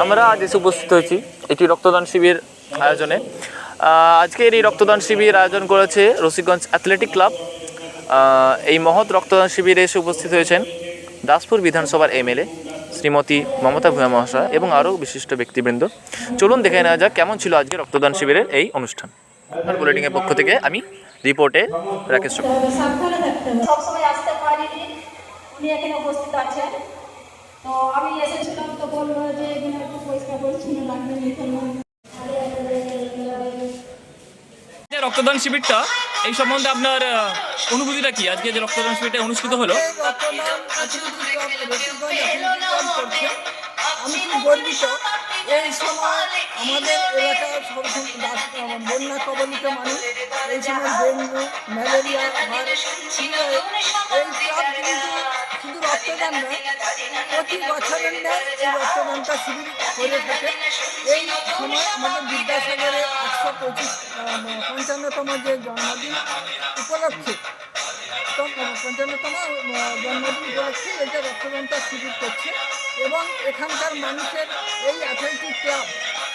আমরা আজ এসে উপস্থিত হয়েছি একটি রক্তদান শিবির আয়োজনে। আজকের এই রক্তদান শিবির আয়োজন করেছে রসিকগঞ্জ অ্যাথলেটিক ক্লাব। এই মহৎ রক্তদান শিবিরে এসে উপস্থিত হয়েছেন দাসপুর বিধানসভার এমএলএ শ্রীমতী মমতা ভূঁইয়া মহাশয় এবং আরও বিশিষ্ট ব্যক্তিবৃন্দ। চলুন দেখে নেওয়া যাক কেমন ছিল আজকে রক্তদান শিবিরের এই অনুষ্ঠান। বুলেটিংয়ের পক্ষ থেকে আমি রিপোর্টে রাকেশ চক্রবর্তী। সবসময় আসতে পারিনি, উনি এখানে উপস্থিত আছেন। তো আমি এসেছিলাম, তো বললো যে এখানে একটু পরিষ্কার পরিচ্ছন্ন লাগবে। রক্তদান শিবিরটা এই সম্বন্ধে আপনার অনুভূতিটা কি? আজকে যে রক্তদান শিবিরটা অনুষ্ঠিত হলো, আমি খুব গর্বিত। এই সময় আমাদের এলাকার বন্যা কবলিত মানুষ, এই সময় ডেঙ্গু, ম্যালেরিয়া হয়। এই ক্লাব কিন্তু শুধু রক্তদান নয়, প্রতি বছরের নেয় এই রক্তদানটা শিবির করে থাকে। এই সময় আমাদের বিদ্যাসাগরের 155তম যে জন্মদিন উপলক্ষে, 55তম জন্মদিন উপলক্ষে এটা রক্তদানটা শিবির করছে। এবং এখানকার মানুষের এই অ্যাথলেটিক ক্লাব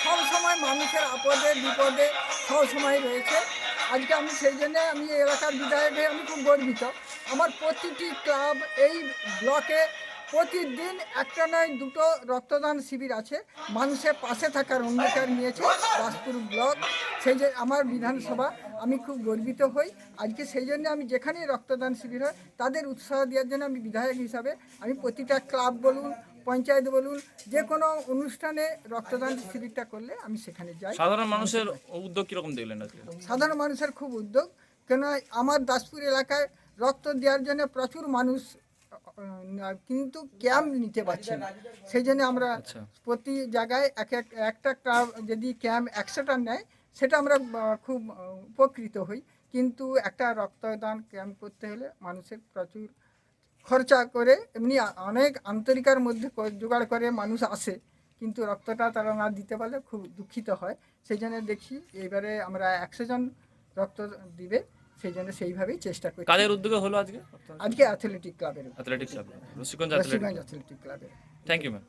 সবসময় মানুষের আপদে বিপদে সবসময় রয়েছে। আজকে আমি সেই জন্য আমি এলাকার বিধায়ক হয়ে আমি খুব গর্বিত। আমার প্রতিটি ক্লাব এই ব্লকে প্রতিদিন একটা নয় দুটো রক্তদান শিবির আছে। মানুষের পাশে থাকার অঙ্গীকার নিয়েছে দাসপুর ব্লক, সেই যে আমার বিধানসভা। আমি খুব গর্বিত হই আজকে, সেই জন্য আমি যেখানেই রক্তদান শিবির হয় তাদের উৎসাহ দেওয়ার জন্য আমি বিধায়ক হিসাবে আমি প্রতিটা ক্লাব বলুন, পঞ্চায়েত বলুন, যে কোনো অনুষ্ঠানে রক্তদান শিবিরটা করলে আমি সেখানে যাই। সাধারণ মানুষের উদ্যোগ কীরকম দেখলেন আজকে? সাধারণ মানুষের খুব উদ্যোগ, কেন আমার দাসপুর এলাকায় রক্ত দেওয়ার জন্য প্রচুর মানুষ কিন্তু ক্যাম্প নিতে পারছে না। সেই জন্য আমরা প্রতি জায়গায় একটা ক্লাব যদি ক্যাম্প 100টা নেয় সেটা আমরা খুব উপকৃত হই। কিন্তু একটা রক্তদান ক্যাম্প করতে হলে মানুষের প্রচুর খরচা করে, এমনি অনেক আন্তরিকার মধ্যে জোগাড় করে মানুষ আসে, কিন্তু রক্তটা তারা না দিতে পারলে খুব দুঃখিত হয়। সেই জন্য দেখি এবারে আমরা 100 জন রক্ত দিবে, সেই জন্য সেইভাবেই চেষ্টা করি। কাদের উদ্যোগে হলো আজকে? আজকে অ্যাথলেটিক ক্লাবের, রসিকগঞ্জ অ্যাথলেটিক ক্লাবের। Thank you ma'am.